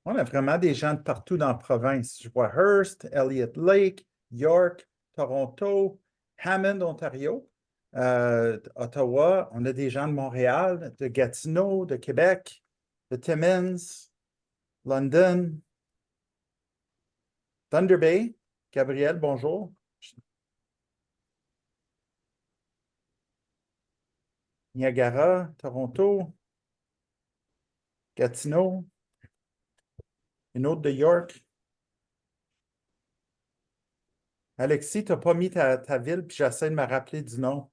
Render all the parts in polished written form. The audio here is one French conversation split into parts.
On a vraiment des gens de partout dans la province. Je vois Hearst, Elliott Lake, York, Toronto, Hammond, Ontario, Ottawa. On a des gens de Montréal, de Gatineau, de Québec, de Timmins, London, Thunder Bay. Gabriel, bonjour. Niagara, Toronto, Gatineau, une autre de York. Alexis, tu n'as pas mis ta ville, puis j'essaie de me rappeler du nom.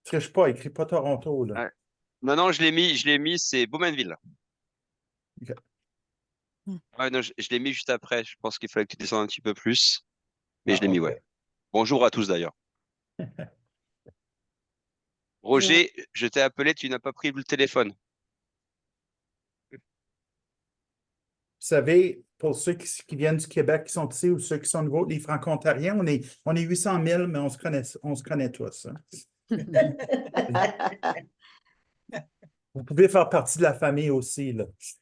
Triche pas, écris pas Toronto, là. Ouais. Non, je l'ai mis, c'est Bowmanville. OK. Ouais, non, je l'ai mis juste après. Je pense qu'il fallait que tu descendes un petit peu plus. Mais je Ah, l'ai mis, OK. ouais. Bonjour à tous d'ailleurs. Roger, je t'ai appelé, tu n'as pas pris le téléphone. Vous savez, pour ceux qui viennent du Québec, qui sont ici, ou ceux qui sont nouveaux, les Franco-Ontariens, on est 800 000, mais on se connaît tous, hein. Vous pouvez faire partie de la famille aussi, là. Je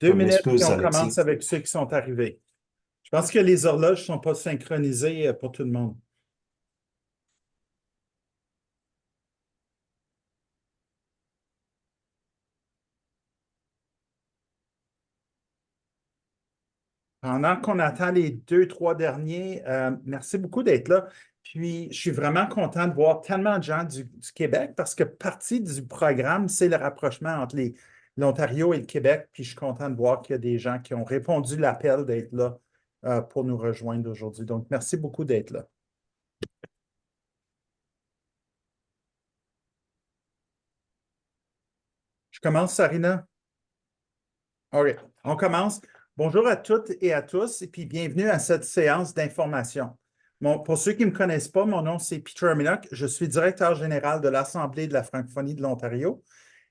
2 minutes, puis m'excuse, on Alexis. commence avec ceux qui sont arrivés. Je pense que les horloges ne sont pas synchronisées pour tout le monde. Pendant qu'on attend les 2, 3 derniers, merci beaucoup d'être là. Puis, je suis vraiment content de voir tellement de gens du Québec parce que partie du programme, c'est le rapprochement entre l'Ontario et le Québec. Puis, je suis content de voir qu'il y a des gens qui ont répondu à l'appel d'être là pour nous rejoindre aujourd'hui. Donc, merci beaucoup d'être là. Je commence, Sarina? OK, on commence. Bonjour à toutes et à tous, et puis bienvenue à cette séance d'information. Pour ceux qui ne me connaissent pas, mon nom c'est Peter Minock. Je suis directeur général de l'Assemblée de la francophonie de l'Ontario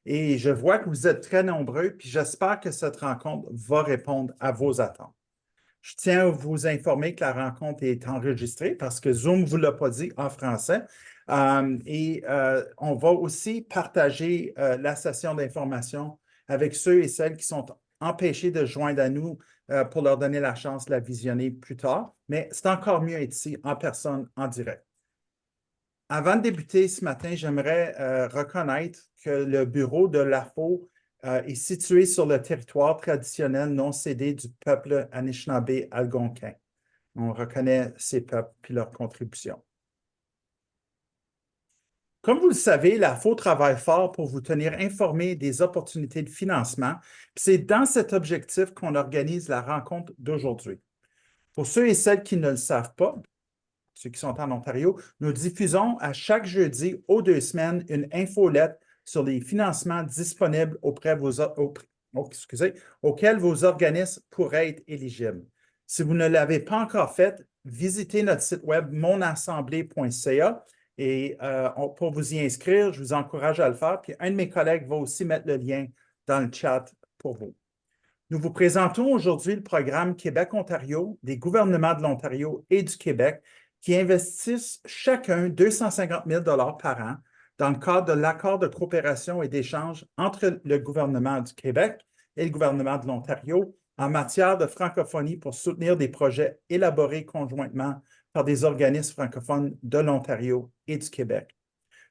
et je vois que vous êtes très nombreux, puis j'espère que cette rencontre va répondre à vos attentes. Je tiens à vous informer que la rencontre est enregistrée parce que Zoom ne vous l'a pas dit en français. On va aussi partager la session d'information avec ceux et celles qui sont empêchés de se joindre à nous pour leur donner la chance de la visionner plus tard. Mais c'est encore mieux être ici en personne, en direct. Avant de débuter ce matin, j'aimerais reconnaître que le bureau de l'AFO est situé sur le territoire traditionnel non cédé du peuple Anishinaabe-Algonquin. On reconnaît ces peuples et leurs contributions. Comme vous le savez, l'AFO travaille fort pour vous tenir informé des opportunités de financement. C'est dans cet objectif qu'on organise la rencontre d'aujourd'hui. Pour ceux et celles qui ne le savent pas, ceux qui sont en Ontario, nous diffusons à chaque jeudi aux 2 semaines une infolette sur les financements disponibles auxquels vos organismes pourraient être éligibles. Si vous ne l'avez pas encore fait, visitez notre site web monassemblée.ca et pour vous y inscrire, je vous encourage à le faire. Puis un de mes collègues va aussi mettre le lien dans le chat pour vous. Nous vous présentons aujourd'hui le programme Québec-Ontario des gouvernements de l'Ontario et du Québec qui investissent chacun 250 000 par an dans le cadre de l'accord de coopération et d'échange entre le gouvernement du Québec et le gouvernement de l'Ontario en matière de francophonie pour soutenir des projets élaborés conjointement par des organismes francophones de l'Ontario et du Québec.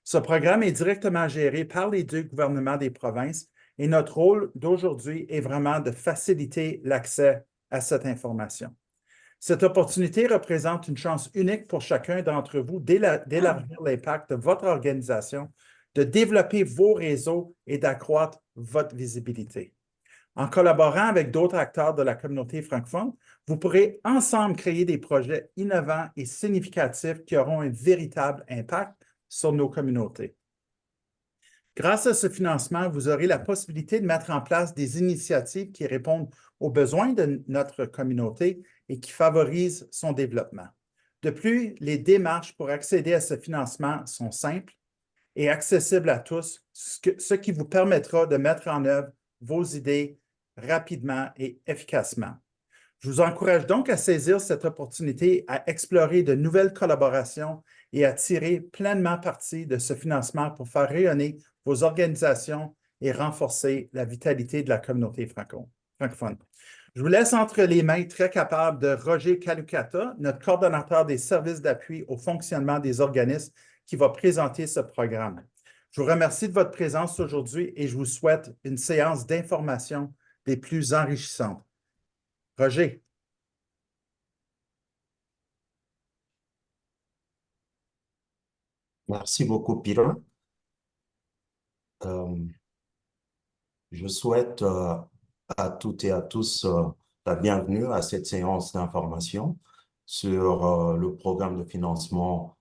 Ce programme est directement géré par les 2 gouvernements des provinces et notre rôle d'aujourd'hui est vraiment de faciliter l'accès à cette information. Cette opportunité représente une chance unique pour chacun d'entre vous d'élargir l'impact de votre organisation, de développer vos réseaux et d'accroître votre visibilité. En collaborant avec d'autres acteurs de la communauté francophone, vous pourrez ensemble créer des projets innovants et significatifs qui auront un véritable impact sur nos communautés. Grâce à ce financement, vous aurez la possibilité de mettre en place des initiatives qui répondent aux besoins de notre communauté et qui favorisent son développement. De plus, les démarches pour accéder à ce financement sont simples et accessibles à tous, ce qui vous permettra de mettre en œuvre vos idées rapidement et efficacement. Je vous encourage donc à saisir cette opportunité, à explorer de nouvelles collaborations et à tirer pleinement parti de ce financement pour faire rayonner vos organisations et renforcer la vitalité de la communauté francophone. Je vous laisse entre les mains très capable de Roger Calukata, notre coordonnateur des services d'appui au fonctionnement des organismes, qui va présenter ce programme. Je vous remercie de votre présence aujourd'hui et je vous souhaite une séance d'information des plus enrichissantes. Roger. Merci beaucoup, Peter. Euh, je souhaite à toutes et à tous la bienvenue à cette séance d'information sur le programme de financement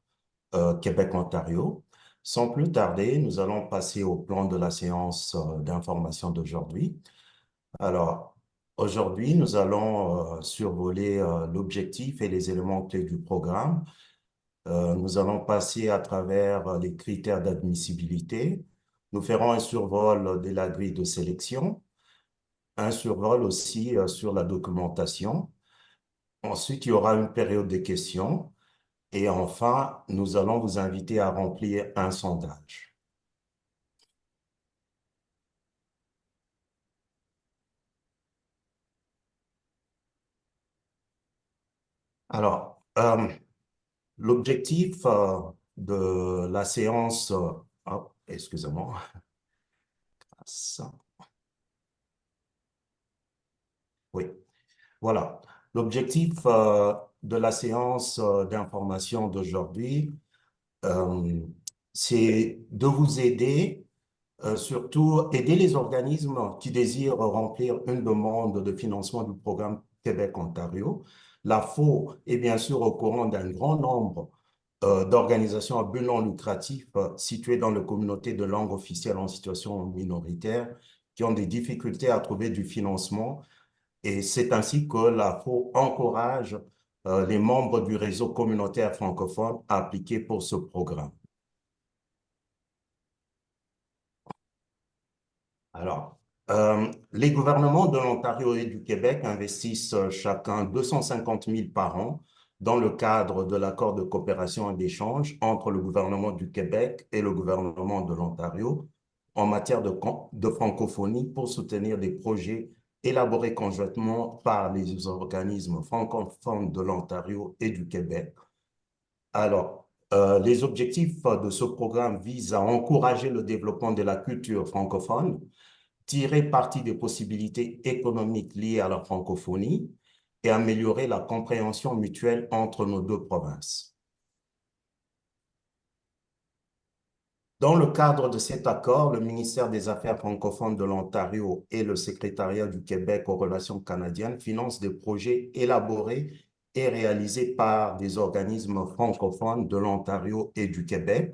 Québec-Ontario. Sans plus tarder, nous allons passer au plan de la séance d'information d'aujourd'hui. Alors, aujourd'hui, nous allons survoler l'objectif et les éléments clés du programme. Nous allons passer à travers les critères d'admissibilité. Nous ferons un survol de la grille de sélection, un survol aussi sur la documentation. Ensuite, il y aura une période de questions. Et enfin, nous allons vous inviter à remplir un sondage. Alors, l'objectif de la séance, excusez-moi, ça, oui, voilà. L'objectif de la séance d'information d'aujourd'hui, c'est de vous aider, surtout aider les organismes qui désirent remplir une demande de financement du programme Québec-Ontario. La FO est bien sûr au courant d'un grand nombre d'organisations à but non lucratif situées dans les communautés de langue officielle en situation minoritaire qui ont des difficultés à trouver du financement. Et c'est ainsi que la FO encourage les membres du réseau communautaire francophone à appliquer pour ce programme. Alors, les gouvernements de l'Ontario et du Québec investissent chacun 250 000 par an dans le cadre de l'accord de coopération et d'échange entre le gouvernement du Québec et le gouvernement de l'Ontario en matière de francophonie pour soutenir des projets élaborés conjointement par les organismes francophones de l'Ontario et du Québec. Alors, les objectifs de ce programme visent à encourager le développement de la culture francophone, tirer parti des possibilités économiques liées à la francophonie et améliorer la compréhension mutuelle entre nos deux provinces. Dans le cadre de cet accord, le ministère des Affaires francophones de l'Ontario et le Secrétariat du Québec aux relations canadiennes financent des projets élaborés et réalisés par des organismes francophones de l'Ontario et du Québec.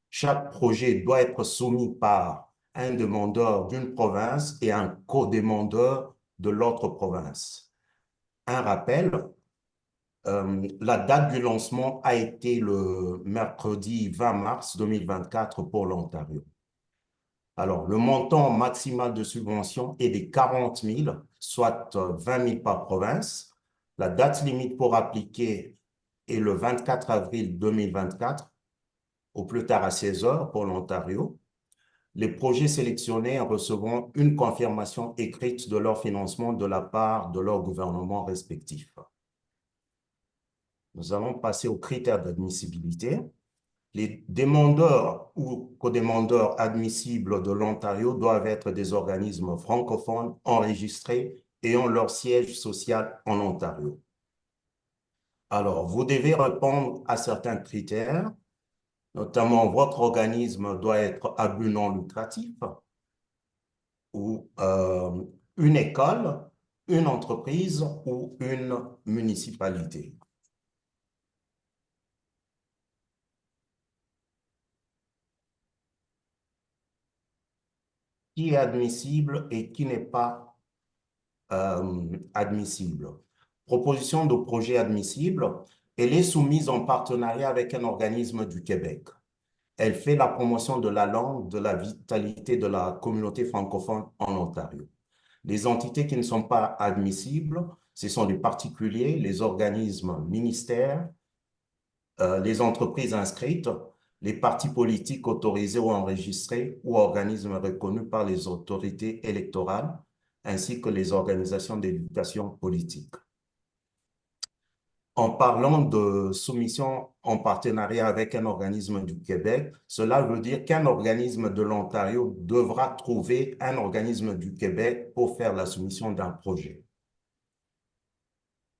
Chaque projet doit être soumis par un demandeur d'une province et un co-demandeur de l'autre province. Un rappel, la date du lancement a été le mercredi 20 mars 2024 pour l'Ontario. Alors, le montant maximal de subvention est de 40 000, soit 20 000 par province. La date limite pour appliquer est le 24 avril 2024, au plus tard à 16 heures pour l'Ontario. Les projets sélectionnés recevront une confirmation écrite de leur financement de la part de leur gouvernement respectif. Nous allons passer aux critères d'admissibilité. Les demandeurs ou co-demandeurs admissibles de l'Ontario doivent être des organismes francophones enregistrés et ont leur siège social en Ontario. Alors, vous devez répondre à certains critères, notamment votre organisme doit être à but non lucratif ou une école, une entreprise ou une municipalité. Qui est admissible et qui n'est pas admissible. Proposition de projet admissible, elle est soumise en partenariat avec un organisme du Québec. Elle fait la promotion de la langue, de la vitalité de la communauté francophone en Ontario. Les entités qui ne sont pas admissibles Ce sont les particuliers, les organismes ministères, les entreprises inscrites, les partis politiques autorisés ou enregistrés ou organismes reconnus par les autorités électorales, ainsi que les organisations d'éducation politique. En parlant de soumission en partenariat avec un organisme du Québec, cela veut dire qu'un organisme de l'Ontario devra trouver un organisme du Québec pour faire la soumission d'un projet.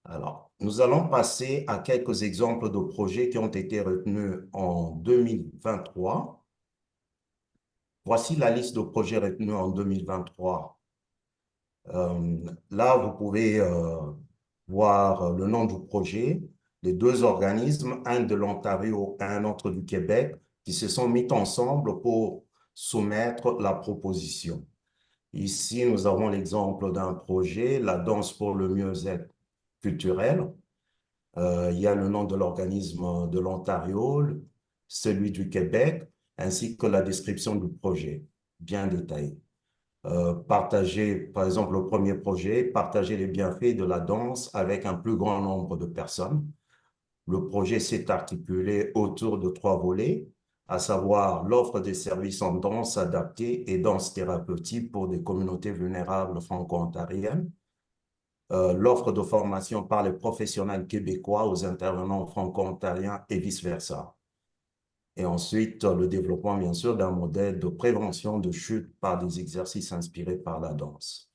Alors, nous allons passer à quelques exemples de projets qui ont été retenus en 2023. Voici la liste de projets retenus en 2023. Là, vous pouvez voir le nom du projet, les deux organismes, un de l'Ontario et un autre du Québec, qui se sont mis ensemble pour soumettre la proposition. Ici, nous avons l'exemple d'un projet, la danse pour le mieux-être culturel. Il y a le nom de l'organisme de l'Ontario, celui du Québec, ainsi que la description du projet, bien détaillée. Partager, par exemple, le premier projet, partager les bienfaits de la danse avec un plus grand nombre de personnes. Le projet s'est articulé autour de 3 volets, à savoir l'offre des services en danse adaptée et danse thérapeutique pour des communautés vulnérables franco-ontariennes, l'offre de formation par les professionnels québécois aux intervenants franco-ontariens et vice-versa. Et ensuite, le développement, bien sûr, d'un modèle de prévention de chute par des exercices inspirés par la danse.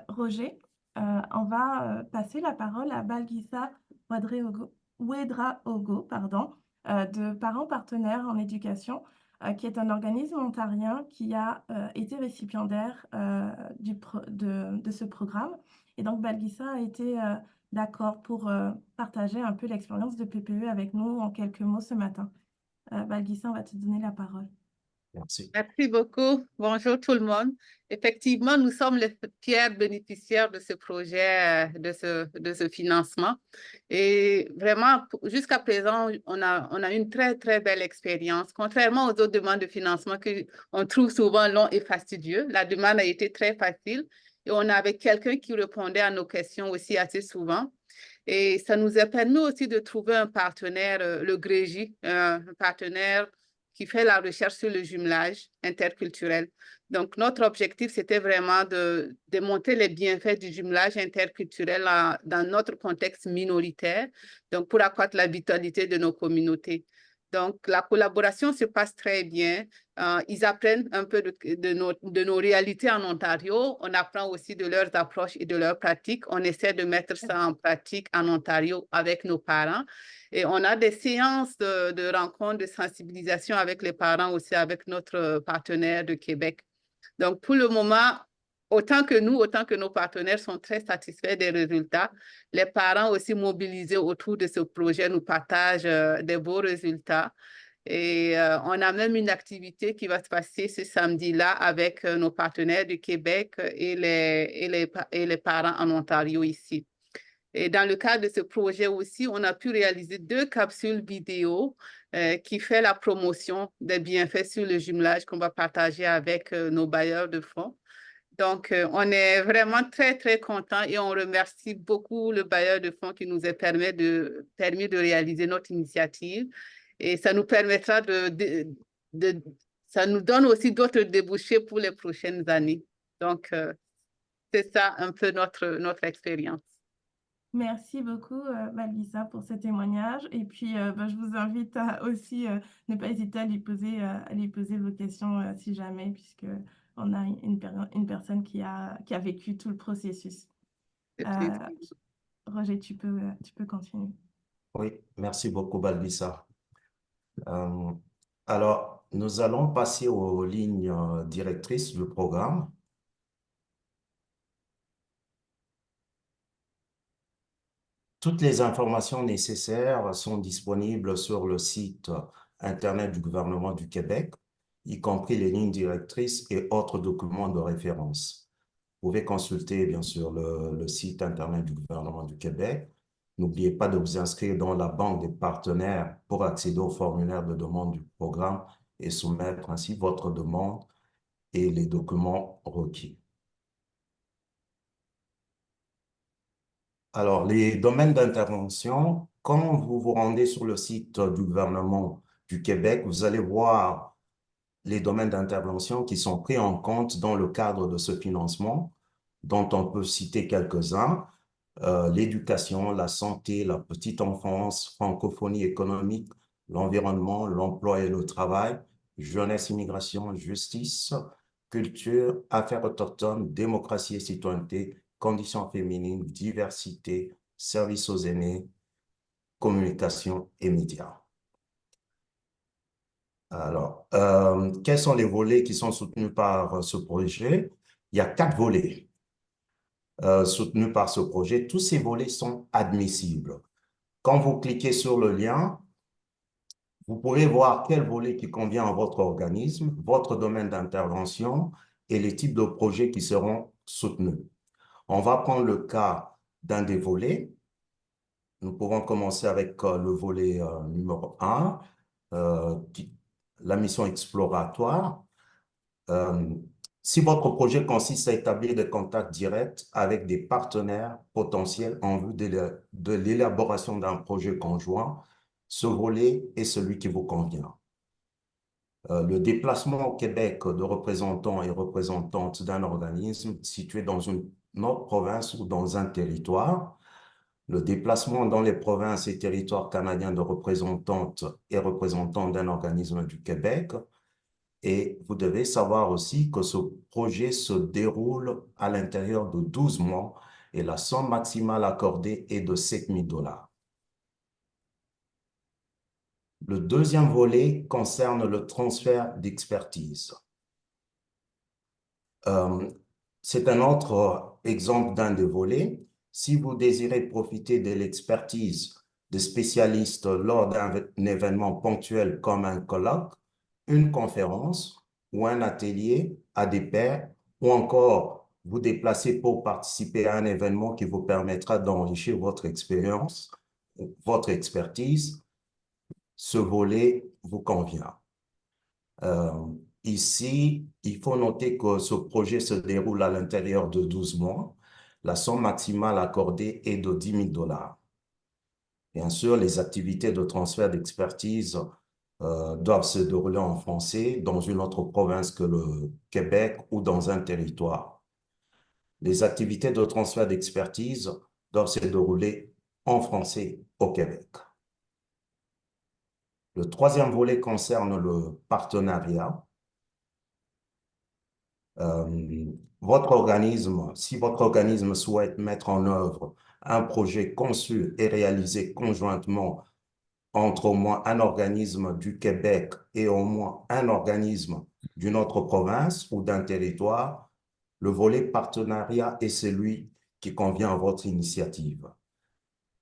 Roger, on va passer la parole à Balgisa Ouedraogo, de Parents Partenaires en Éducation, qui est un organisme ontarien qui a été récipiendaire de ce programme. Et donc, Balgisa a été d'accord pour partager un peu l'expérience de PPE avec nous en quelques mots ce matin. Balgisa, on va te donner la parole. Merci. Merci beaucoup. Bonjour tout le monde. Effectivement, nous sommes les fiers bénéficiaires de ce projet, de ce financement. Et vraiment, jusqu'à présent, on a une très, très belle expérience. Contrairement aux autres demandes de financement qu'on trouve souvent longs et fastidieux, la demande a été très facile et on avait quelqu'un qui répondait à nos questions aussi assez souvent. Et ça nous a permis aussi de trouver un partenaire, le Grégy, un partenaire qui fait la recherche sur le jumelage interculturel. Donc, notre objectif, c'était vraiment de démontrer les bienfaits du jumelage interculturel dans notre contexte minoritaire, donc pour accroître la vitalité de nos communautés. Donc, la collaboration se passe très bien. Ils apprennent un peu de nos réalités en Ontario. On apprend aussi de leurs approches et de leurs pratiques. On essaie de mettre ça en pratique en Ontario avec nos parents. Et on a des séances de rencontres, de sensibilisation avec les parents aussi, avec notre partenaire de Québec. Donc, pour le moment, autant que nous, autant que nos partenaires sont très satisfaits des résultats, les parents aussi mobilisés autour de ce projet nous partagent des beaux résultats. Et on a même une activité qui va se passer ce samedi-là avec nos partenaires du Québec et les parents en Ontario ici. Et dans le cadre de ce projet aussi, on a pu réaliser 2 capsules vidéo qui fait la promotion des bienfaits sur le jumelage qu'on va partager avec nos bailleurs de fonds. Donc, on est vraiment très, très contents et on remercie beaucoup le bailleur de fonds qui nous a permis de réaliser notre initiative. Et ça nous permettra ça nous donne aussi d'autres débouchés pour les prochaines années. Donc, c'est ça un peu notre expérience. Merci beaucoup, Balgisa, pour ce témoignage. Et puis, je vous invite à aussi ne pas hésiter à lui poser vos questions si jamais, puisqu'on a une personne qui a vécu tout le processus. Roger, tu peux continuer. Oui, merci beaucoup, Balbissa. Alors, nous allons passer aux lignes directrices du programme. Toutes les informations nécessaires sont disponibles sur le site Internet du gouvernement du Québec, y compris les lignes directrices et autres documents de référence. Vous pouvez consulter, bien sûr, le site Internet du gouvernement du Québec. N'oubliez pas de vous inscrire dans la banque des partenaires pour accéder au formulaire de demande du programme et soumettre ainsi votre demande et les documents requis. Alors, les domaines d'intervention, quand vous vous rendez sur le site du gouvernement du Québec, vous allez voir les domaines d'intervention qui sont pris en compte dans le cadre de ce financement, dont on peut citer quelques-uns. L'éducation, la santé, la petite enfance, francophonie économique, l'environnement, l'emploi et le travail, jeunesse, immigration, justice, culture, affaires autochtones, démocratie et citoyenneté, conditions féminines, diversité, services aux aînés, communication et médias. Alors, quels sont les volets qui sont soutenus par ce projet? Il y a 4 volets soutenus par ce projet. Tous ces volets sont admissibles. Quand vous cliquez sur le lien, vous pouvez voir quel volet qui convient à votre organisme, votre domaine d'intervention et les types de projets qui seront soutenus. On va prendre le cas d'un des volets. Nous pouvons commencer avec le volet numéro 1, la mission exploratoire. Si votre projet consiste à établir des contacts directs avec des partenaires potentiels en vue de l'élaboration d'un projet conjoint, ce volet est celui qui vous convient. Le déplacement au Québec de représentants et représentantes d'un organisme situé dans une autre province ou dans un territoire, le déplacement dans les provinces et territoires canadiens de représentantes et représentants d'un organisme du Québec. Et vous devez savoir aussi que ce projet se déroule à l'intérieur de 12 mois et la somme maximale accordée est de 7 000 $. Le deuxième volet concerne le transfert d'expertise. C'est un autre exemple d'un des volets. Si vous désirez profiter de l'expertise de spécialistes lors d'un événement ponctuel comme un colloque, une conférence ou un atelier à des pairs, ou encore vous déplacer pour participer à un événement qui vous permettra d'enrichir votre expérience, votre expertise, ce volet vous convient. Ici, il faut noter que ce projet se déroule à l'intérieur de 12 mois. La somme maximale accordée est de 10 000 $. Bien sûr, les activités de transfert d'expertise doivent se dérouler en français dans une autre province que le Québec ou dans un territoire. Les activités de transfert d'expertise doivent se dérouler en français au Québec. Le troisième volet concerne le partenariat. Si votre organisme souhaite mettre en œuvre un projet conçu et réalisé conjointement entre au moins un organisme du Québec et au moins un organisme d'une autre province ou d'un territoire, le volet partenariat est celui qui convient à votre initiative.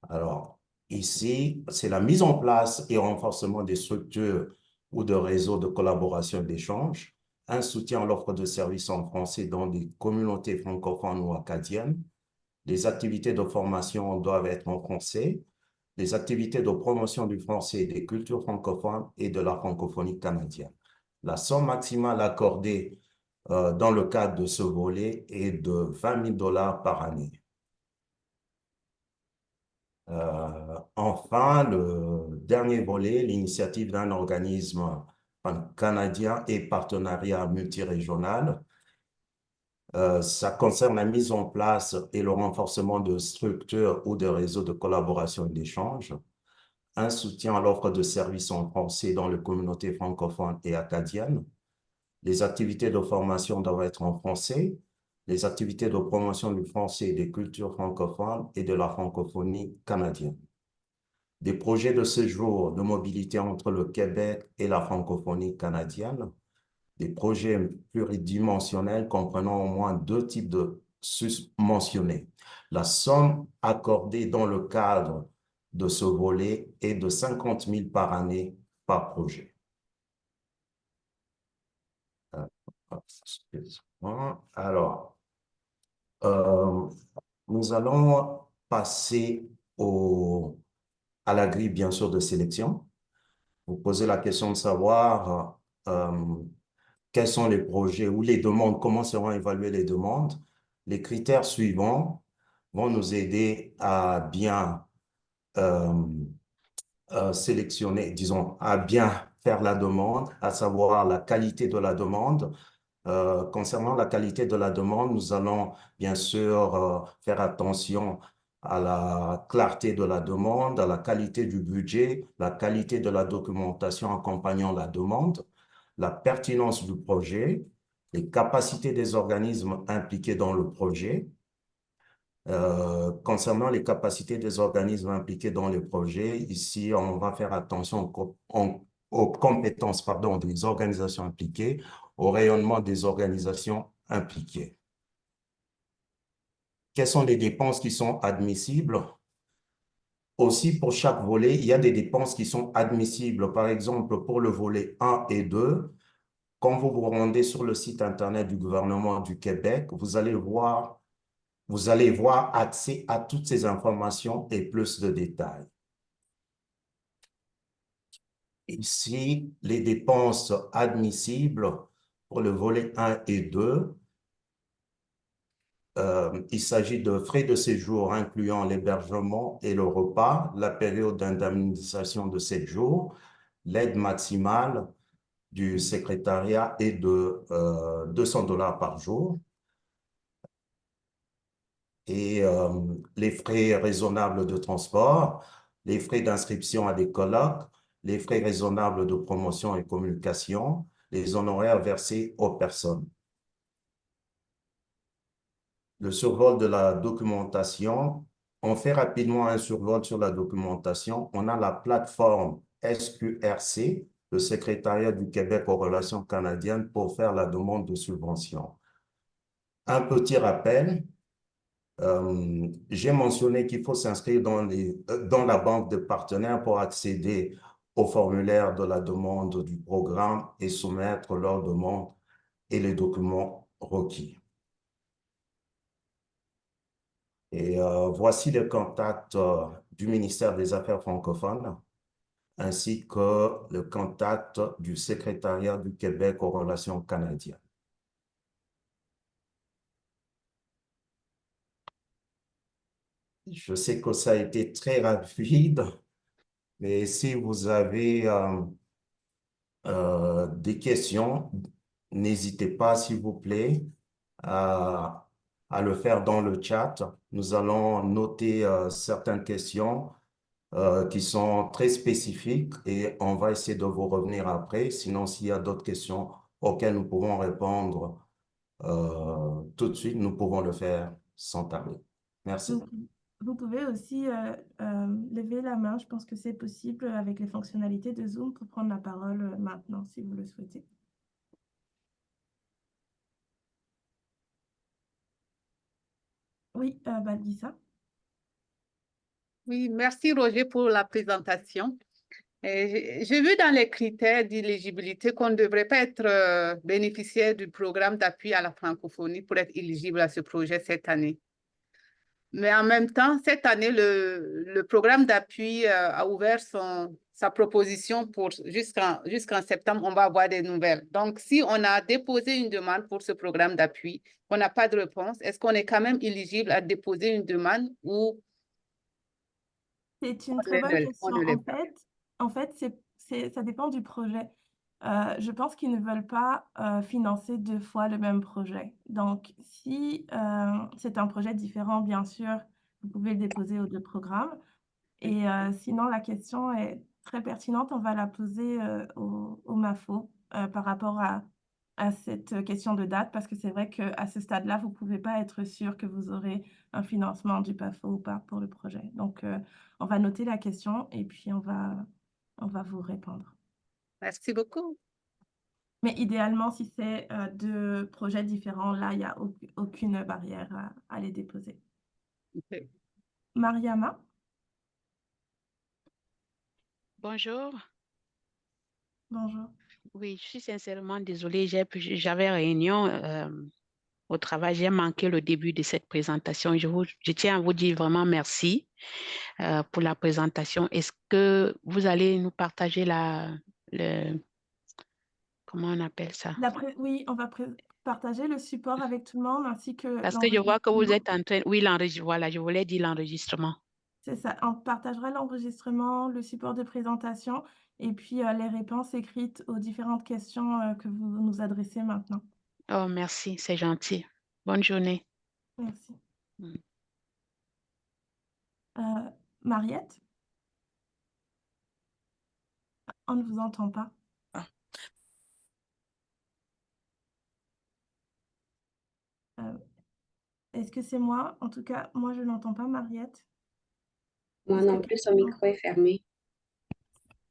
Alors, ici, c'est la mise en place et renforcement des structures ou de réseaux de collaboration et d'échange, un soutien à l'offre de services en français dans des communautés francophones ou acadiennes. Les activités de formation doivent être en français. Les activités de promotion du français et des cultures francophones et de la francophonie canadienne. La somme maximale accordée dans le cadre de ce volet est de 20 000 $ par année. Enfin, le dernier volet, l'initiative d'un organisme canadien et partenariat multirégional. Ça concerne la mise en place et le renforcement de structures ou de réseaux de collaboration et d'échange, un soutien à l'offre de services en français dans les communautés francophones et acadiennes. Les activités de formation doivent être en français. Les activités de promotion du français et des cultures francophones et de la francophonie canadienne. Des projets de séjour de mobilité entre le Québec et la francophonie canadienne. Des projets pluridimensionnels comprenant au moins 2 types de susmentionnés. La somme accordée dans le cadre de ce volet est de 50 000 $ par année par projet. Alors, nous allons passer à la grille, bien sûr, de sélection. Vous posez la question de savoir quels sont les projets ou les demandes, comment seront évaluées les demandes. Les critères suivants vont nous aider à bien sélectionner, disons, à bien faire la demande, à savoir la qualité de la demande. Concernant la qualité de la demande, nous allons bien sûr faire attention à la clarté de la demande, à la qualité du budget, la qualité de la documentation accompagnant la demande, la pertinence du projet, les capacités des organismes impliqués dans le projet. Concernant les capacités des organismes impliqués dans le projet, ici, on va faire attention aux compétences des organisations impliquées, au rayonnement des organisations impliquées. Quelles sont les dépenses qui sont admissibles? Aussi, pour chaque volet, il y a des dépenses qui sont admissibles. Par exemple, pour le volet 1 et 2, quand vous vous rendez sur le site Internet du gouvernement du Québec, vous allez voir accès à toutes ces informations et plus de détails. Ici, les dépenses admissibles pour le volet 1 et 2, il s'agit de frais de séjour incluant l'hébergement et le repas, la période d'indemnisation de 7 jours, l'aide maximale du secrétariat est de 200 $ par jour, et les frais raisonnables de transport, les frais d'inscription à des colloques, les frais raisonnables de promotion et communication, les honoraires versés aux personnes. Le survol de la documentation, on fait rapidement un survol sur la documentation. On a la plateforme SQRC, le Secrétariat du Québec aux relations canadiennes, pour faire la demande de subvention. Un petit rappel, j'ai mentionné qu'il faut s'inscrire dans la banque de partenaires pour accéder au formulaire de la demande du programme et soumettre leur demande et les documents requis. Et voici les contacts du ministère des Affaires francophones ainsi que le contact du Secrétariat du Québec aux relations canadiennes. Je sais que ça a été très rapide, mais si vous avez des questions, n'hésitez pas, s'il vous plaît, à le faire dans le chat. Nous allons noter certaines questions qui sont très spécifiques et on va essayer de vous revenir après. Sinon, s'il y a d'autres questions auxquelles nous pouvons répondre tout de suite, nous pouvons le faire sans tarder. Merci. Vous pouvez aussi lever la main. Je pense que c'est possible avec les fonctionnalités de Zoom pour prendre la parole maintenant, si vous le souhaitez. Oui, Balgissa. Oui, merci Roger pour la présentation. J'ai vu dans les critères d'éligibilité qu'on ne devrait pas être bénéficiaire du programme d'appui à la francophonie pour être éligible à ce projet cette année. Mais en même temps, cette année, le programme d'appui a ouvert sa proposition pour jusqu'en septembre, on va avoir des nouvelles. Donc, si on a déposé une demande pour ce programme d'appui, on n'a pas de réponse, est-ce qu'on est quand même éligible à déposer une demande ou... C'est une très bonne question. En fait, ça dépend du projet. Je pense qu'ils ne veulent pas financer 2 fois le même projet. Donc, si c'est un projet différent, bien sûr, vous pouvez le déposer aux 2 programmes. Et sinon, la question est très pertinente. On va la poser au MAFO par rapport à cette question de date, parce que c'est vrai qu'à ce stade-là, vous ne pouvez pas être sûr que vous aurez un financement du PAFO ou pas pour le projet. Donc, on va noter la question et puis on va vous répondre. Merci beaucoup. Mais idéalement, si c'est 2 projets différents, là, il n'y a aucune barrière à les déposer. Okay. Mariama? Bonjour. Bonjour. Oui, je suis sincèrement désolée. J'avais réunion au travail. J'ai manqué le début de cette présentation. Je tiens à vous dire vraiment merci pour la présentation. Est-ce que vous allez nous partager comment on appelle ça? Oui, on va partager le support avec tout le monde ainsi que Parce que je vois que vous l'enregistrement. êtes en train... Oui, voilà, je voulais dire l'enregistrement. C'est ça, on partagera l'enregistrement, le support de présentation et puis les réponses écrites aux différentes questions que vous nous adressez maintenant. Oh, merci, c'est gentil. Bonne journée. Merci. Mm. Mariette? On ne vous entend pas. Est-ce que c'est moi? En tout cas, moi, je n'entends pas Mariette. Moi Est-ce que non plus, son quelqu'un micro est fermé.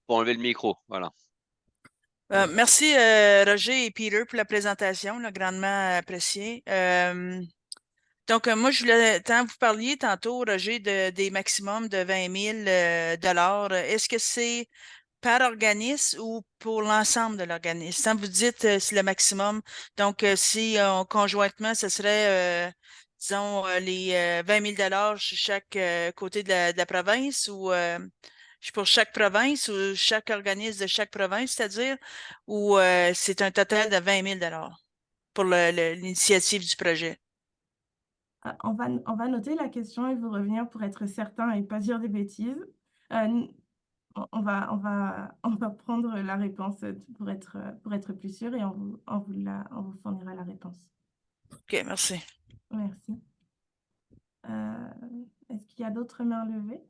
Pour enlever le micro, voilà. Merci Roger et Peter pour la présentation, là, grandement appréciée. Donc, moi, je voulais, tant vous parliez tantôt, Roger, des maximums de 20 000 dollars. Est-ce que c'est par organisme ou pour l'ensemble de l'organisme? Quand vous dites c'est le maximum, donc si conjointement, ce serait, disons, les 20 000 dollars sur chaque côté de la province ou pour chaque province ou chaque organisme de chaque province, c'est-à-dire, ou c'est un total de 20 000 dollars pour l'initiative du projet? On va noter la question et vous revenir pour être certain et pas dire des bêtises. On va prendre la réponse pour être plus sûr et on vous fournira la réponse. OK, merci. Merci. Est-ce qu'il y a d'autres mains levées?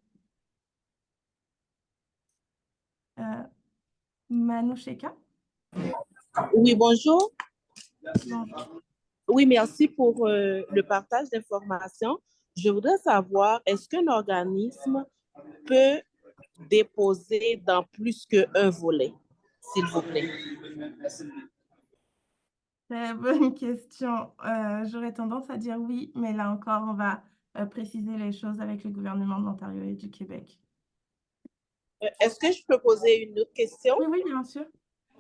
Manoucheka? Oui, bonjour. Bonjour. Oui, merci pour le partage d'informations. Je voudrais savoir, est-ce qu'un organisme peut déposer dans plus qu'un volet, s'il vous plaît? Très bonne question. J'aurais tendance à dire oui, mais là encore, on va préciser les choses avec le gouvernement de l'Ontario et du Québec. Est-ce que je peux poser une autre question? Oui, oui, bien sûr.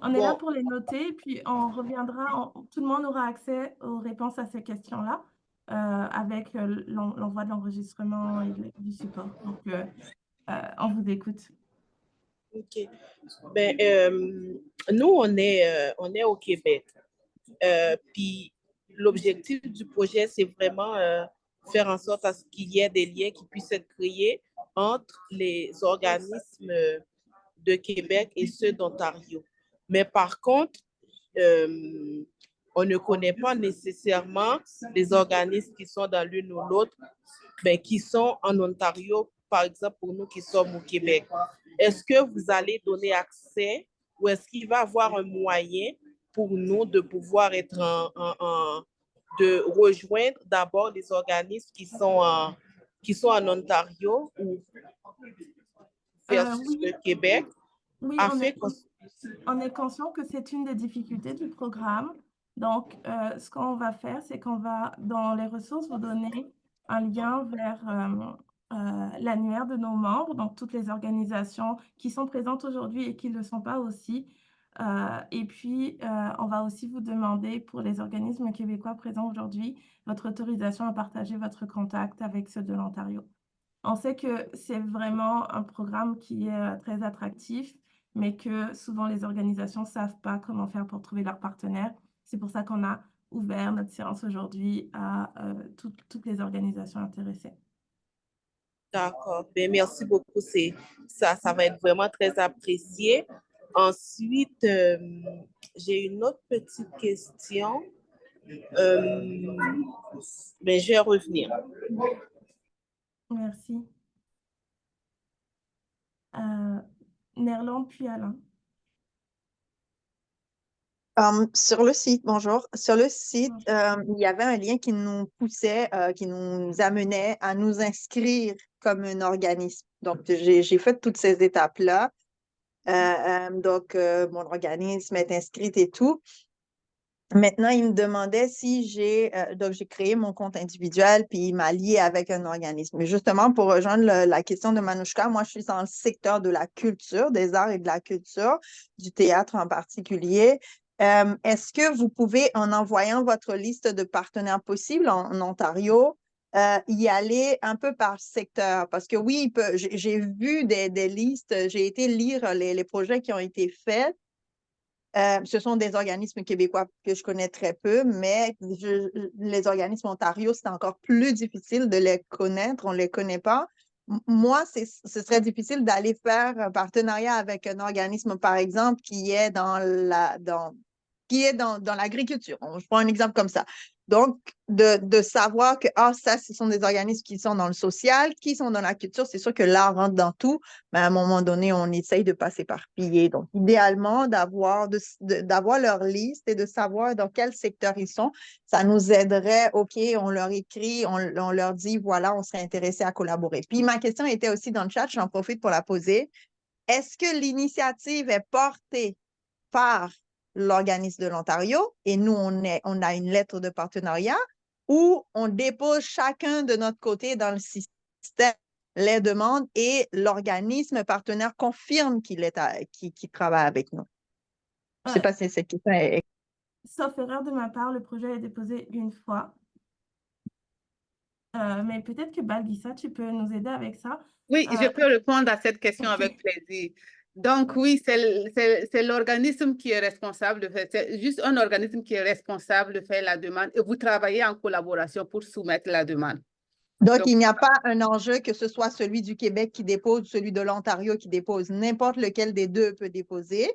On est là Bon. pour les noter, puis on reviendra, tout le monde aura accès aux réponses à ces questions-là avec l'envoi de l'enregistrement et du support. Donc, on vous écoute. OK. Ben, nous, on est au Québec. Puis l'objectif du projet, c'est vraiment faire en sorte à ce qu'il y ait des liens qui puissent être créés entre les organismes de Québec et ceux d'Ontario. Mais par contre, on ne connaît pas nécessairement les organismes qui sont dans l'une ou l'autre, mais qui sont en Ontario, par exemple, pour nous qui sommes au Québec. Est-ce que vous allez donner accès ou est-ce qu'il va y avoir un moyen pour nous de pouvoir être de rejoindre d'abord les organismes qui sont en Ontario ou versus le Québec? Oui, on est conscient que c'est une des difficultés du programme. Donc, ce qu'on va faire, c'est qu'on va, dans les ressources, vous donner un lien vers l'annuaire de nos membres, donc toutes les organisations qui sont présentes aujourd'hui et qui ne le sont pas aussi. Et puis, on va aussi vous demander, pour les organismes québécois présents aujourd'hui, votre autorisation à partager votre contact avec ceux de l'Ontario. On sait que c'est vraiment un programme qui est très attractif, mais que souvent les organisations ne savent pas comment faire pour trouver leurs partenaires. C'est pour ça qu'on a ouvert notre séance aujourd'hui à toutes les organisations intéressées. D'accord. Bien, merci beaucoup. Ça va être vraiment très apprécié. Ensuite, j'ai une autre petite question. Mais je vais revenir. Merci. Nerland puis Alain. Sur le site, bonjour. Sur le site, il y avait un lien qui nous poussait, qui nous amenait à nous inscrire comme un organisme. Donc, j'ai fait toutes ces étapes-là. Donc, mon organisme est inscrite et tout. Maintenant, il me demandait si donc j'ai créé mon compte individuel, puis il m'a lié avec un organisme. Mais justement, pour rejoindre la question de Manouchka, moi, je suis dans le secteur de la culture, des arts et de la culture, du théâtre en particulier. Est-ce que vous pouvez, en envoyant votre liste de partenaires possibles en Ontario, y aller un peu par secteur? Parce que oui, j'ai vu des listes, j'ai été lire les projets qui ont été faits. Ce sont des organismes québécois que je connais très peu, mais les organismes Ontario, c'est encore plus difficile de les connaître. On ne les connaît pas. Moi, ce serait difficile d'aller faire un partenariat avec un organisme, par exemple, qui est dans l'agriculture. Je prends un exemple comme ça. Donc, de savoir que, ça, ce sont des organismes qui sont dans le social, qui sont dans la culture, c'est sûr que l'art rentre dans tout, mais à un moment donné, on essaye de pas s'éparpiller. Donc, idéalement, d'avoir leur liste et de savoir dans quel secteur ils sont, ça nous aiderait, OK, on leur écrit, on leur dit, voilà, on serait intéressé à collaborer. Puis, ma question était aussi dans le chat, j'en profite pour la poser. Est-ce que l'initiative est portée par l'organisme de l'Ontario et nous, on a une lettre de partenariat où on dépose chacun de notre côté dans le système les demandes et l'organisme partenaire confirme qu'il travaille avec nous. Je ne sais pas si cette question est... Sauf erreur de ma part, le projet est déposé une fois. Mais peut-être que Balgissa, tu peux nous aider avec ça. Oui, je peux répondre à cette question avec plaisir. Donc oui, c'est l'organisme qui est responsable de faire, c'est juste un organisme qui est responsable de faire la demande et vous travaillez en collaboration pour soumettre la demande. Donc, il n'y a pas un enjeu que ce soit celui du Québec qui dépose ou celui de l'Ontario qui dépose. N'importe lequel des deux peut déposer.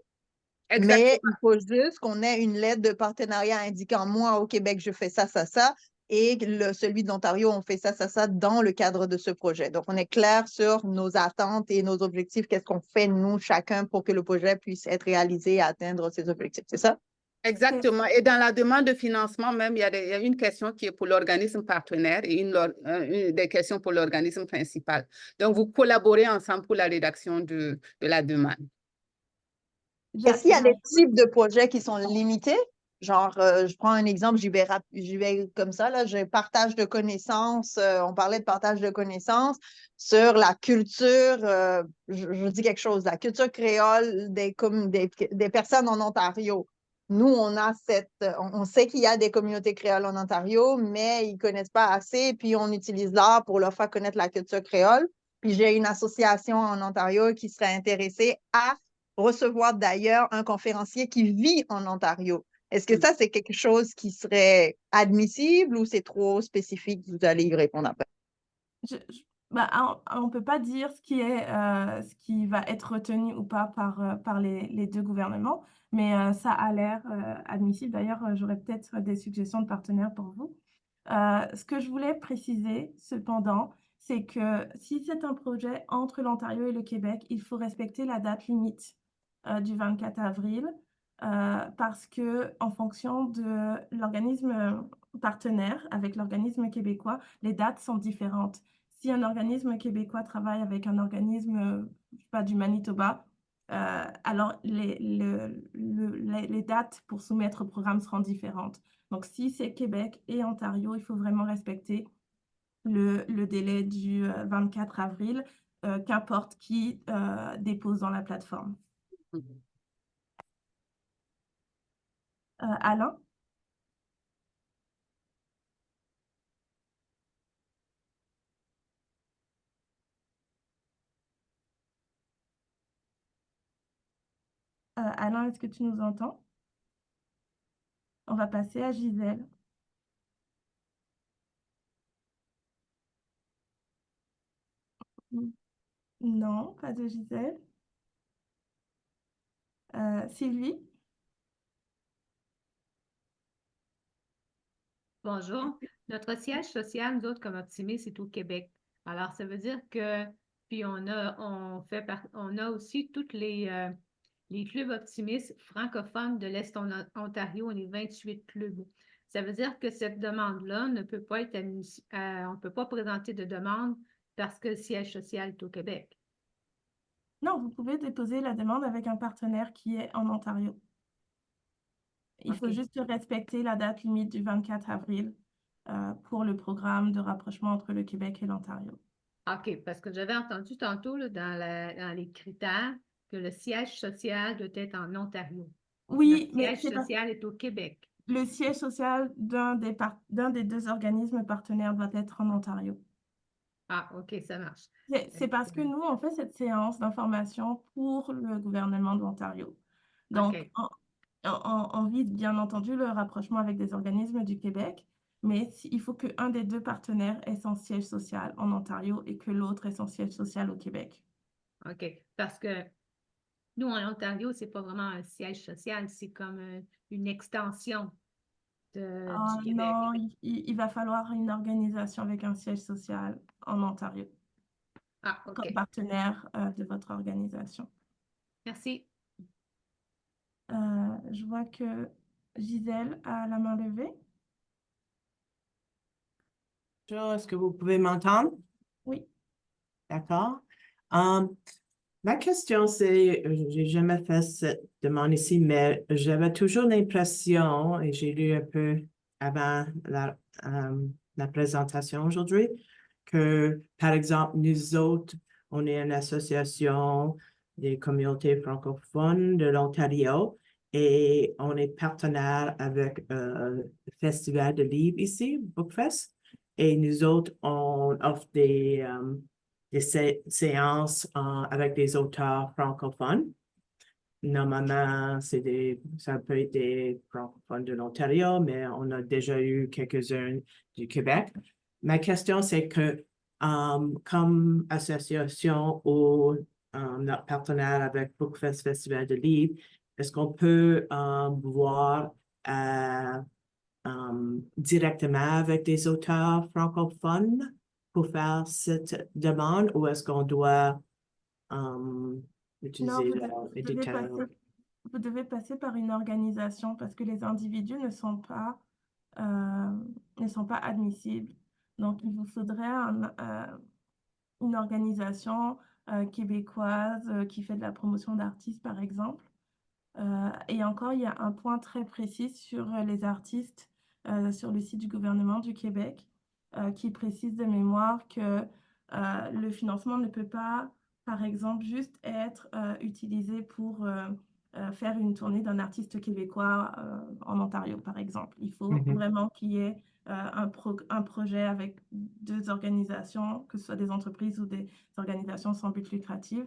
Exactement. Mais il faut juste qu'on ait une lettre de partenariat indiquant moi au Québec, je fais ça, ça, ça. Et celui de l'Ontario, on fait ça, ça, ça dans le cadre de ce projet. Donc, on est clair sur nos attentes et nos objectifs. Qu'est-ce qu'on fait, nous, chacun, pour que le projet puisse être réalisé et atteindre ses objectifs. C'est ça? Exactement. Et dans la demande de financement, même, il y a une question qui est pour l'organisme partenaire et une des questions pour l'organisme principal. Donc, vous collaborez ensemble pour la rédaction de la demande. Est-ce qu'il y a des types de projets qui sont limités? Genre, je prends un exemple, j'y vais comme ça, là, j'ai partage de connaissances, on parlait de partage de connaissances sur la culture, je dis quelque chose, la culture créole des personnes en Ontario. Nous, on sait qu'il y a des communautés créoles en Ontario, mais ils ne connaissent pas assez, puis on utilise l'art pour leur faire connaître la culture créole. Puis j'ai une association en Ontario qui serait intéressée à recevoir d'ailleurs un conférencier qui vit en Ontario. Est-ce que ça, c'est quelque chose qui serait admissible ou c'est trop spécifique? Vous allez y répondre après. On ne peut pas dire ce qui va être retenu ou pas par les deux gouvernements, mais ça a l'air admissible. D'ailleurs, j'aurais peut-être des suggestions de partenaires pour vous. Ce que je voulais préciser, cependant, c'est que si c'est un projet entre l'Ontario et le Québec, il faut respecter la date limite du 24 avril parce que en fonction de l'organisme partenaire avec l'organisme québécois, les dates sont différentes. Si un organisme québécois travaille avec un organisme, je sais pas, du Manitoba, alors les dates pour soumettre au programme seront différentes. Donc, si c'est Québec et Ontario, il faut vraiment respecter le délai du 24 avril, qu'importe qui dépose dans la plateforme. Alain? Alain, est-ce que tu nous entends? On va passer à Gisèle. Non, pas de Gisèle. Sylvie? Bonjour. Notre siège social, nous autres, comme Optimisme, est au Québec. Alors, ça veut dire que, puis on a aussi tous les clubs optimistes francophones de l'Est Ontario, on est 28 clubs. Ça veut dire que cette demande-là ne peut pas être on ne peut pas présenter de demande parce que le siège social est au Québec. Non, vous pouvez déposer la demande avec un partenaire qui est en Ontario. Il faut juste respecter la date limite du 24 avril pour le programme de rapprochement entre le Québec et l'Ontario. OK, parce que j'avais entendu tantôt là, dans les critères que le siège social doit être en Ontario. Oui, mais le siège social est au Québec. Le siège social d'un des deux organismes partenaires doit être en Ontario. Ah, OK, ça marche. C'est parce que nous, on fait cette séance d'information pour le gouvernement de l'Ontario. Donc, On vise bien entendu le rapprochement avec des organismes du Québec, mais il faut qu'un des deux partenaires ait son siège social en Ontario et que l'autre ait son siège social au Québec. OK. Parce que nous, en Ontario, c'est pas vraiment un siège social, c'est comme une extension du Québec. Non, il va falloir une organisation avec un siège social en Ontario Ah, OK. comme partenaire de votre organisation. Merci. Je vois que Gisèle a la main levée. Bonjour, est-ce que vous pouvez m'entendre? Oui. D'accord. Ma question, c'est, j'ai jamais fait cette demande ici, mais j'avais toujours l'impression, et j'ai lu un peu avant la présentation aujourd'hui, que, par exemple, nous autres, on est une association des communautés francophones de l'Ontario et on est partenaire avec le Festival de livres ici, Bookfest. Et nous autres, on offre des séances avec des auteurs francophones. Normalement, ça peut être des francophones de l'Ontario, mais on a déjà eu quelques-uns du Québec. Ma question, c'est que comme association ou notre partenaire avec Bookfest Festival de livres, est-ce qu'on peut voir directement avec des auteurs francophones pour faire cette demande ou est-ce qu'on doit utiliser Non, l'éditeur? vous devez passer par une organisation parce que les individus ne sont pas admissibles. Donc, il vous faudrait une organisation québécoise qui fait de la promotion d'artistes, par exemple. Et encore, il y a un point très précis sur les artistes sur le site du gouvernement du Québec qui précise de mémoire que le financement ne peut pas, par exemple, juste être utilisé pour faire une tournée d'un artiste québécois en Ontario, par exemple. Il faut vraiment qu'il y ait un projet avec deux organisations, que ce soit des entreprises ou des organisations sans but lucratif,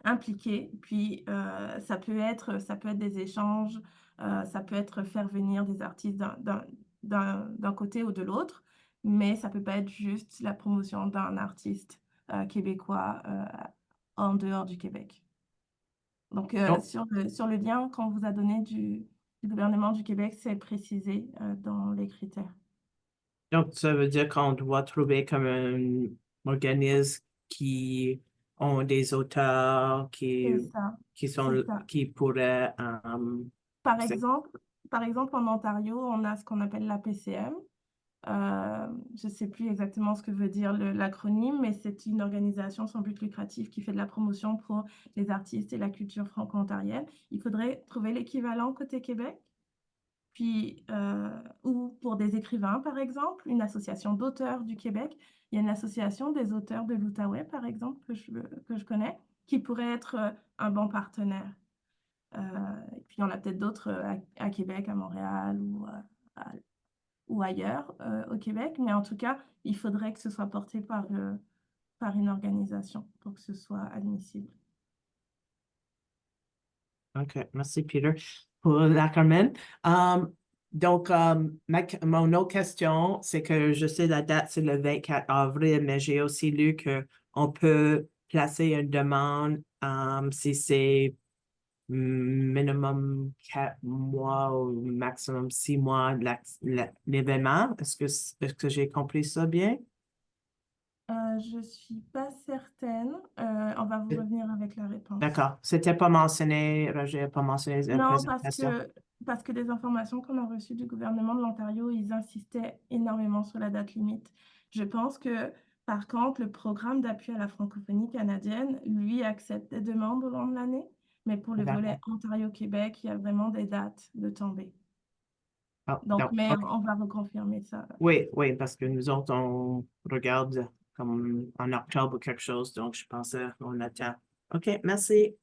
impliqués. Puis ça peut être des échanges, ça peut être faire venir des artistes d'un côté ou de l'autre, mais ça peut pas être juste la promotion d'un artiste québécois en dehors du Québec. Donc sur le lien qu'on vous a donné du gouvernement du Québec, c'est précisé dans les critères. Donc, ça veut dire qu'on doit trouver comme un organisme qui ont des auteurs C'est ça. qui pourraient Par exemple, en Ontario, on a ce qu'on appelle la PCM. Je ne sais plus exactement ce que veut dire l'acronyme, mais c'est une organisation sans but lucratif qui fait de la promotion pour les artistes et la culture franco-ontarienne. Il faudrait trouver l'équivalent côté Québec, puis, ou pour des écrivains, par exemple, une association d'auteurs du Québec. Il y a une association des auteurs de l'Outaouais, par exemple, que je connais, qui pourrait être un bon partenaire. Et puis, on a peut-être d'autres à Québec, à Montréal ou ailleurs au Québec. Mais en tout cas, il faudrait que ce soit porté par une organisation pour que ce soit admissible. OK, merci Peter pour la Carmen. Donc, mon autre question, c'est que je sais la date, c'est le 24 avril, mais j'ai aussi lu qu'on peut placer une demande si c'est minimum 4 mois ou maximum 6 mois l'événement. Est-ce que j'ai compris ça bien? Je ne suis pas certaine. On va vous revenir avec la réponse. D'accord. C'était pas mentionné, Roger n'a pas mentionné la Non, présentation. parce que des informations qu'on a reçues du gouvernement de l'Ontario, ils insistaient énormément sur la date limite. Je pense que, par contre, le programme d'appui à la francophonie canadienne, lui, accepte des demandes au long de l'année. Mais pour le volet Ontario-Québec, il y a vraiment des dates de tombée. Mais on va reconfirmer ça. Oui, parce que nous autres, on regarde comme en octobre ou quelque chose, donc je pensais qu'on attend. OK, merci.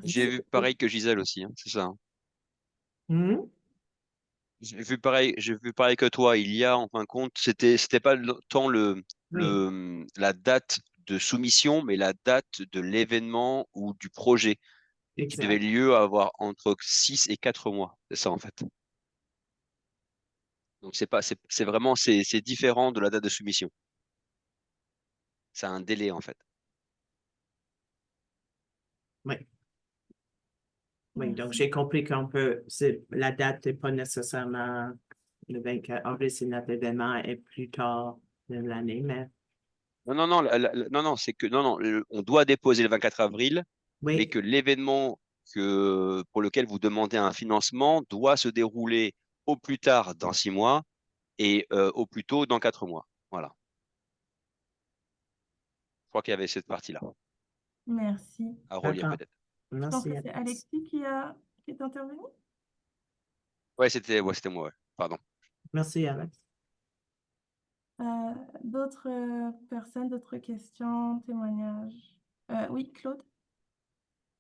J'ai vu pareil que Gisèle aussi, hein, c'est ça. Hmm? J'ai vu pareil que toi. Il y a, en fin de compte, c'était pas tant la date de soumission, mais la date de l'événement ou du projet. qui devait Exact. lieu à avoir entre 6 et 4 mois. C'est ça, en fait. Donc, c'est vraiment, c'est différent de la date de soumission. C'est un délai, en fait. Oui. Oui, donc Merci. j'ai compris la date n'est pas nécessairement le 24 avril, si notre événement est plus tard de l'année, mais Non, c'est que non, on doit déposer le 24 avril, mais oui, que l'événement pour lequel vous demandez un financement doit se dérouler au plus tard dans 6 mois et au plus tôt dans 4 mois. Voilà. Je crois qu'il y avait cette partie-là Merci. à relire d'accord. peut-être. Je pense Merci, que c'est Alex. Alexis qui est intervenu. Ouais, c'était moi, ouais. Pardon. Merci, Alex. D'autres personnes, d'autres questions, témoignages? Oui, Claude?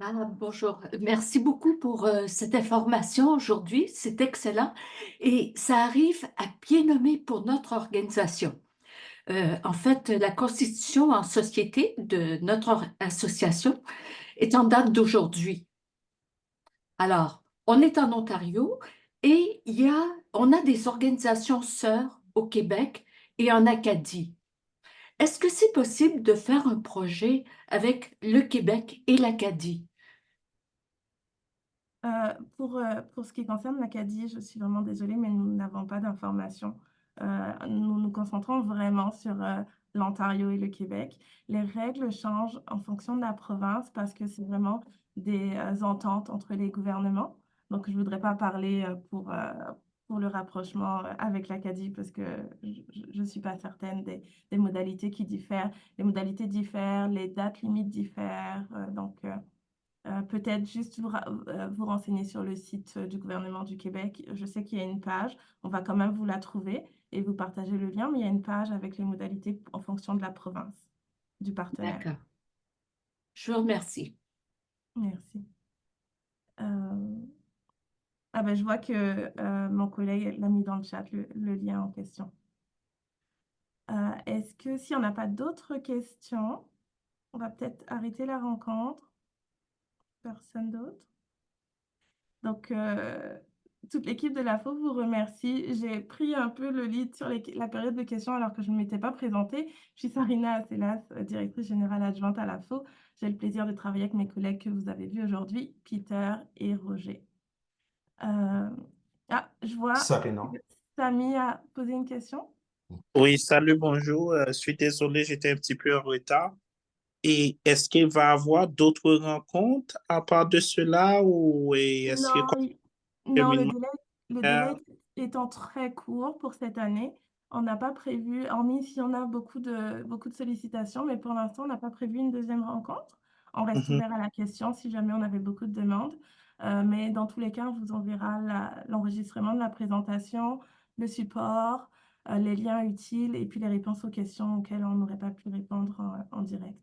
Ah, bonjour, merci beaucoup pour cette information aujourd'hui, c'est excellent et ça arrive à pied nommé pour notre organisation. En fait, la constitution en société de notre association est en date d'aujourd'hui. Alors, on est en Ontario et on a des organisations sœurs au Québec et en Acadie. Est-ce que c'est possible de faire un projet avec le Québec et l'Acadie? Pour ce qui concerne l'Acadie, je suis vraiment désolée, mais nous n'avons pas d'informations. Nous nous concentrons vraiment sur l'Ontario et le Québec. Les règles changent en fonction de la province parce que c'est vraiment des ententes entre les gouvernements. Donc, je ne voudrais pas parler pour le rapprochement avec l'Acadie parce que je ne suis pas certaine des modalités qui diffèrent. Les modalités diffèrent, les dates limites diffèrent. Peut-être juste vous renseigner sur le site du gouvernement du Québec. Je sais qu'il y a une page, on va quand même vous la trouver et vous partager le lien, mais il y a une page avec les modalités en fonction de la province, du partenaire. D'accord. Je vous remercie. Merci. Ah ben, je vois que mon collègue l'a mis dans le chat, le lien en question. Est-ce que si on n'a pas d'autres questions, on va peut-être arrêter la rencontre? Personne d'autre? Donc, toute l'équipe de la FO vous remercie. J'ai pris un peu le lead sur la période de questions alors que je ne m'étais pas présentée. Je suis Sarina Asselas, directrice générale adjointe à la FO. J'ai le plaisir de travailler avec mes collègues que vous avez vus aujourd'hui, Peter et Roger. Je vois Sarina. que Samy a posé une question. Oui, salut, bonjour. Je suis désolé, j'étais un petit peu en retard. Et est-ce qu'il va y avoir d'autres rencontres à part de cela ou est-ce que Non, le cheminement- délai étant très court pour cette année, on n'a pas prévu, hormis si on a beaucoup de sollicitations, mais pour l'instant, on n'a pas prévu une deuxième rencontre. On reste Mhm. ouvert à la question si jamais on avait beaucoup de demandes. Mais dans tous les cas, on vous enverra l'enregistrement de la présentation, le support, les liens utiles et puis les réponses aux questions auxquelles on n'aurait pas pu répondre en direct.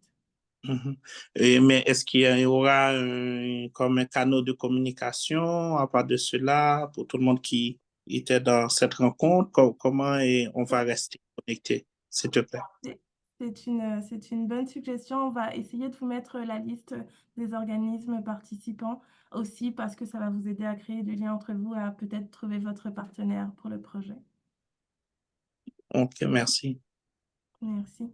Mhm. Mais est-ce qu'il y aura comme un canal de communication à part de cela pour tout le monde qui était dans cette rencontre? Comment on va rester connecté, s'il te plaît? C'est une bonne suggestion. On va essayer de vous mettre la liste des organismes participants aussi parce que ça va vous aider à créer du lien entre vous, à peut-être trouver votre partenaire pour le projet. Ok, merci. Merci.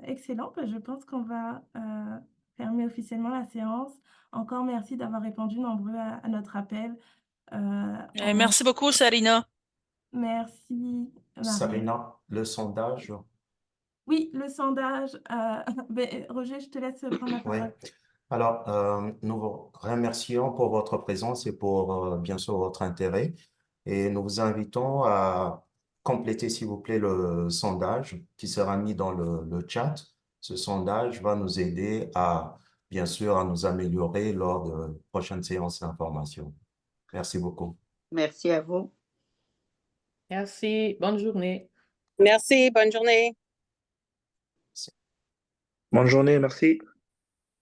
Excellent. Je pense qu'on va fermer officiellement la séance. Encore merci d'avoir répondu nombreux à notre appel. Merci beaucoup, Sarina. Merci, Marie. Sarina, le sondage. Oui, le sondage. Roger, je te laisse prendre la Oui. parole. Alors, nous vous remercions pour votre présence et pour, bien sûr, votre intérêt. Et nous vous invitons à compléter, s'il vous plaît, le sondage qui sera mis dans le chat. Ce sondage va nous aider bien sûr, à nous améliorer lors de prochaines séances d'information. Merci beaucoup. Merci à vous. Merci. Bonne journée. Merci. Bonne journée. Bonne journée, merci.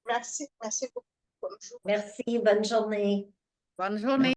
Merci beaucoup. Bonjour. Merci. Bonne journée. Bonne journée.